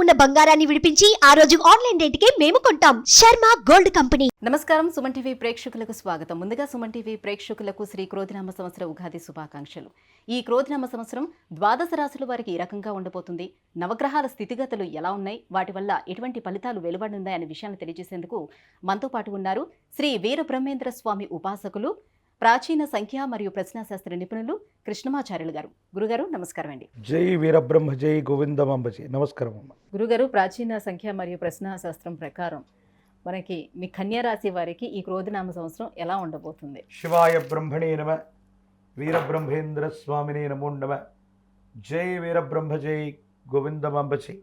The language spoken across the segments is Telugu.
ఉన్న బంగారాన్ని విడిపించి ఆ రోజు ఆన్లైన్ రేటుకే మేము కొంటాం. Sharma gold company. నమస్కారం, సుమన్ టీవీ ప్రేక్షకులకు స్వాగతం. ముందుగా సుమన్ టీవీ ప్రేక్షకులకు శ్రీ క్రోధినామ సంవత్సర ఉగాది శుభాకాంక్షలు. ఈ క్రోధినామ సంవత్సరం ద్వాదశ రాశుల వారికి ఈ రకంగా ఉండబోతుంది. నవగ్రహాల స్థితిగతులు ఎలా ఉన్నాయి, వాటి వల్ల ఎటువంటి ఫలితాలు వెలువడున్నాయి అనే విషయాన్ని తెలియజేసేందుకు మనతో పాటు ఉన్నారు శ్రీ వీర బ్రహ్మేంద్ర స్వామి ఉపాసకులు, ప్రాచీన సంఖ్య మరియు ప్రశ్నాశాస్త్ర నిపుణులు కృష్ణమాచార్యులు గారు. గురుగారు నమస్కారం అండి. జై వీరబ్రహ్మ జై గోవిందమాంబ జై. నమస్కారం అమ్మ. గురుగారు, ప్రాచీన సంఖ్య మరియు ప్రశ్నాశాస్త్రం ప్రకారం మనకి మీ కన్యా రాశి వారికి ఈ క్రోధినామ సంవత్సరం ఎలా ఉండబోతుంది? శివాయ బ్రహ్మణే నమ, వీరబ్రహ్మేంద్ర స్వామినే నమో నమ. జై వీరబ్రహ్మ జై గోవిందమాంబ జై.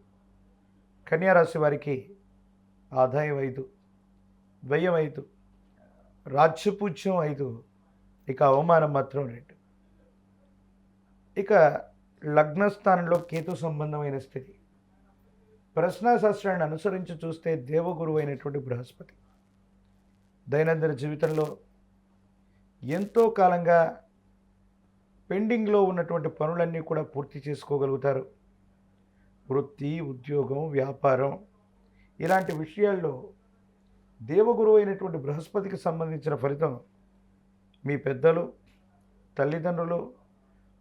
కన్యారాశి వారికి ఆదాయం 5, వ్యయం 5, రాజ్యపూజ్యం 5, ఇక అవమానం మాత్రం 2. ఇక లగ్నస్థానంలో కేతు సంబంధమైన స్థితి. ప్రశ్నాశాస్త్రాన్ని అనుసరించి చూస్తే దేవగురువు అయినటువంటి బృహస్పతి దైనందిన జీవితంలో ఎంతో కాలంగా పెండింగ్లో ఉన్నటువంటి పనులన్నీ కూడా పూర్తి చేసుకోగలుగుతారు. వృత్తి, ఉద్యోగం, వ్యాపారం ఇలాంటి విషయాల్లో దేవగురువు అయినటువంటి బృహస్పతికి సంబంధించిన ఫలితం మీ పెద్దలు, తల్లిదండ్రులు,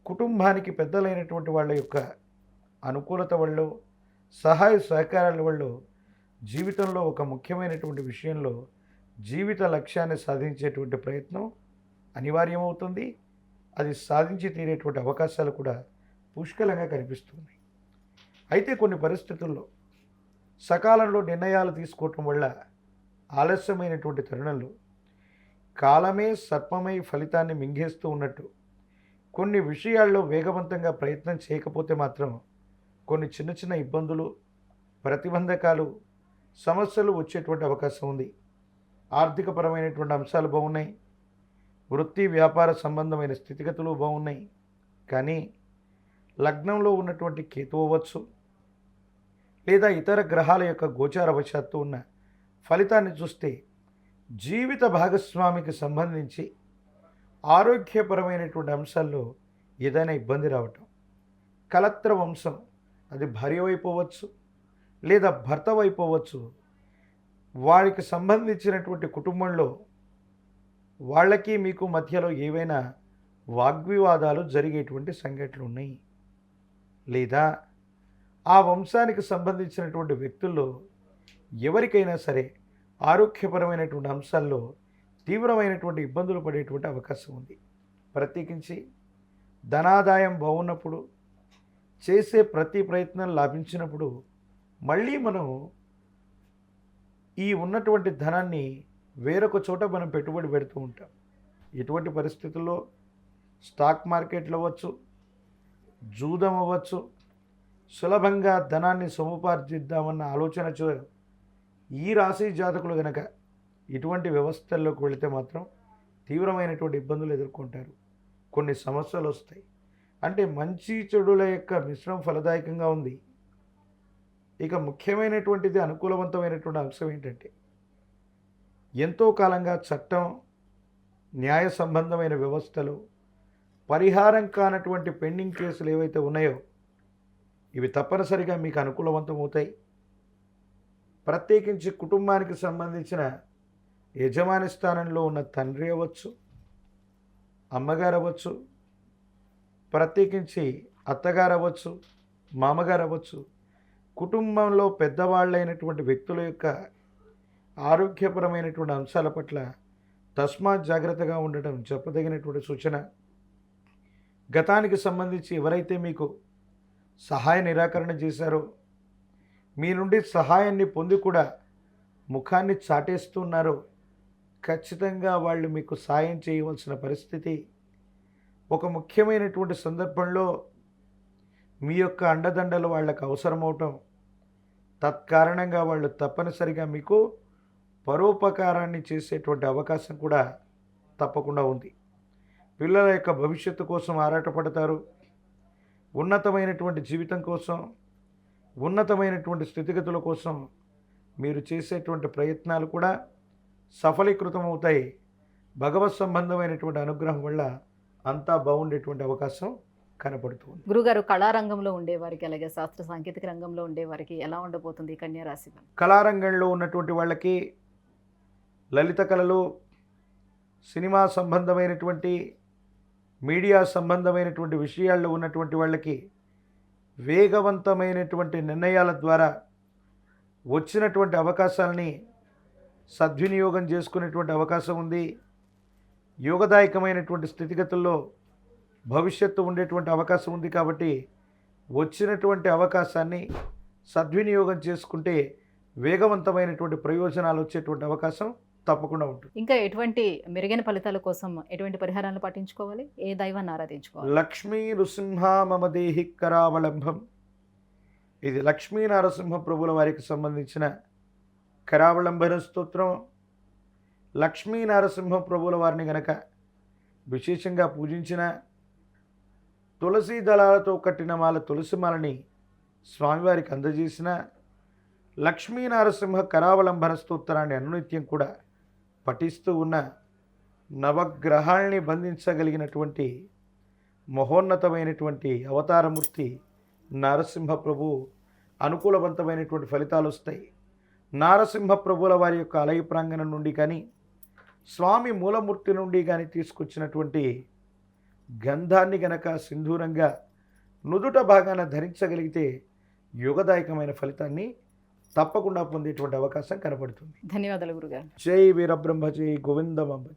కుటుంబానికి పెద్దలైనటువంటి వాళ్ళ యొక్క అనుకూలత వల్ల, సహాయ సహకారాల వల్ల జీవితంలో ఒక ముఖ్యమైనటువంటి విషయంలో జీవిత లక్ష్యాన్ని సాధించేటువంటి ప్రయత్నం అనివార్యమవుతుంది. అది సాధించి తీరేటువంటి అవకాశాలు కూడా పుష్కలంగా కనిపిస్తున్నాయి. అయితే కొన్ని పరిస్థితుల్లో సకాలంలో నిర్ణయాలు తీసుకోవటం వల్ల ఆలస్యమైనటువంటి తరుణంలో కాలమే సర్పమై ఫలితాన్ని మింగేస్తూ ఉన్నట్టు కొన్ని విషయాల్లో వేగవంతంగా ప్రయత్నం చేయకపోతే మాత్రం కొన్ని చిన్న చిన్న ఇబ్బందులు, ప్రతిబంధకాలు, సమస్యలు వచ్చేటువంటి అవకాశం ఉంది. ఆర్థికపరమైనటువంటి అంశాలు బాగున్నాయి, వృత్తి వ్యాపార సంబంధమైన స్థితిగతులు బాగున్నాయి. కానీ లగ్నంలో ఉన్నటువంటి కేతు అవ్వచ్చు, లేదా ఇతర గ్రహాల యొక్క గోచారవశాత్తు ఉన్న ఫలితాన్ని చూస్తే జీవిత భాగస్వామికి సంబంధించి ఆరోగ్యపరమైనటువంటి అంశాల్లో ఏదైనా ఇబ్బంది రావటం, కలత్ర వంశం, అది భార్య అయిపోవచ్చు లేదా భర్త అయిపోవచ్చు, వారికి సంబంధించినటువంటి కుటుంబంలో వాళ్ళకి మీకు మధ్యలో ఏవైనా వాగ్వివాదాలు జరిగేటువంటి సంఘటనలు ఉన్నాయి. లేదా ఆ వంశానికి సంబంధించినటువంటి వ్యక్తుల్లో ఎవరికైనా సరే ఆరోగ్యపరమైనటువంటి అంశాల్లో తీవ్రమైనటువంటి ఇబ్బందులు పడేటువంటి అవకాశం ఉంది. ప్రత్యేకించి ధనాదాయం బాగున్నప్పుడు, చేసే ప్రతి ప్రయత్నం లాభించినప్పుడు మళ్ళీ మనం ఈ ఉన్నటువంటి ధనాన్ని వేరొక చోట మనం పెట్టుబడి పెడుతూ ఉంటాం. ఇటువంటి పరిస్థితుల్లో స్టాక్ మార్కెట్లు అవ్వచ్చు, జూదం అవ్వచ్చు, సులభంగా ధనాన్ని సముపార్జిద్దామన్న ఆలోచన ఈ రాశి జాతకులు కనుక ఇటువంటి వ్యవస్థల్లోకి వెళితే మాత్రం తీవ్రమైనటువంటి ఇబ్బందులు ఎదుర్కొంటారు. కొన్ని సమస్యలు వస్తాయి. అంటే మంచి చెడుల యొక్క మిశ్రమం ఫలదాయకంగా ఉంది. ఇక ముఖ్యమైనటువంటిది, అనుకూలవంతమైనటువంటి అంశం ఏంటంటే ఎంతో కాలంగా చట్టం, న్యాయ సంబంధమైన వ్యవస్థలు, పరిహారం కానటువంటి పెండింగ్ కేసులు ఏవైతే ఉన్నాయో ఇవి తప్పనిసరిగా మీకు అనుకూలవంతమవుతాయి. ప్రత్యేకించి కుటుంబానికి సంబంధించిన యజమాని స్థానంలో ఉన్న తండ్రి అవ్వచ్చు, అమ్మగారు అవ్వచ్చు, ప్రత్యేకించి అత్తగారు అవ్వచ్చు, మామగారు అవ్వచ్చు, కుటుంబంలో పెద్దవాళ్ళైనటువంటి వ్యక్తుల యొక్క ఆరోగ్యపరమైనటువంటి అంశాల పట్ల తస్మాత్ జాగ్రత్తగా ఉండటం చెప్పదగినటువంటి సూచన. గతానికి సంబంధించి ఎవరైతే మీకు సహాయ నిరాకరణ చేశారో, మీ నుండి సహాయాన్ని పొంది కూడా ముఖాన్ని చాటేస్తున్నారో, ఖచ్చితంగా వాళ్ళు మీకు సాయం చేయవలసిన పరిస్థితి. ఒక ముఖ్యమైనటువంటి సందర్భంలో మీ యొక్క అండదండలు వాళ్ళకు అవసరమవటం, తత్కారణంగా వాళ్ళు తప్పనిసరిగా మీకు పరోపకారాన్ని చేసేటువంటి అవకాశం కూడా తప్పకుండా ఉంది. పిల్లల యొక్క భవిష్యత్తు కోసం ఆరాటపడతారు. ఉన్నతమైనటువంటి జీవితం కోసం, ఉన్నతమైనటువంటి స్థితిగతుల కోసం మీరు చేసేటువంటి ప్రయత్నాలు కూడా సఫలీకృతం అవుతాయి. భగవత్ సంబంధమైనటువంటి అనుగ్రహం వల్ల అంతా బాగుండేటువంటి అవకాశం కనపడుతుంది. గురుగారు, కళారంగంలో ఉండేవారికి అలాగే శాస్త్ర సాంకేతిక రంగంలో ఉండేవారికి ఎలా ఉండబోతుంది ఈ కన్యా రాశి వారు? కళారంగంలో ఉన్నటువంటి వాళ్ళకి, లలిత కళలు, సినిమా సంబంధమైనటువంటి, మీడియా సంబంధమైనటువంటి విషయాల్లో ఉన్నటువంటి వాళ్ళకి వేగవంతమైనటువంటి నిర్ణయాల ద్వారా వచ్చినటువంటి అవకాశాలని సద్వినియోగం చేసుకునేటువంటి అవకాశం ఉంది. యోగదాయకమైనటువంటి స్థితిగతుల్లో భవిష్యత్తు ఉండేటువంటి అవకాశం ఉంది. కాబట్టి వచ్చినటువంటి అవకాశాన్ని సద్వినియోగం చేసుకుంటే వేగవంతమైనటువంటి ప్రయోజనాలు వచ్చేటువంటి అవకాశం తప్పకుండా ఉంటుంది. ఇంకా ఎటువంటి మెరుగైన ఫలితాల కోసం ఎటువంటి పరిహారాలను పాటించుకోవాలి? ఏ దైవాన్ని ఆరాధించుకోవాలి? లక్ష్మీ నృసింహ మమ దేహి కరావలంబం. ఇది లక్ష్మీ నరసింహ ప్రభుల వారికి సంబంధించిన కరావలంబన స్తోత్రం. లక్ష్మీ నరసింహ ప్రభుల వారిని గనక విశేషంగా పూజించిన, తులసి దళాలతో కట్టిన మాల తులసి మాలని స్వామివారికి అందజేసిన, లక్ష్మీ నరసింహ కరావలంబన స్తోత్రాన్ని అనునిత్యం కూడా పఠిస్తూ ఉన్న, నవగ్రహాల్ని బంధించగలిగినటువంటి మహోన్నతమైనటువంటి అవతారమూర్తి నరసింహ ప్రభు అనుకూలవంతమైనటువంటి ఫలితాలు వస్తాయి. నారసింహ ప్రభుల వారి యొక్క ఆలయ ప్రాంగణం నుండి కానీ, స్వామి మూలమూర్తి నుండి కానీ తీసుకొచ్చినటువంటి గంధాన్ని గనక సింధూరంగా నుదుట భాగాన ధరించగలిగితే యోగదాయకమైన ఫలితాన్ని తప్పకుండా పొందేటువంటి అవకాశం కనపడుతుంది. ధన్యవాదాలు గురుగారు. జై వీరబ్రహ్మ, జై గోవిందమాంబ.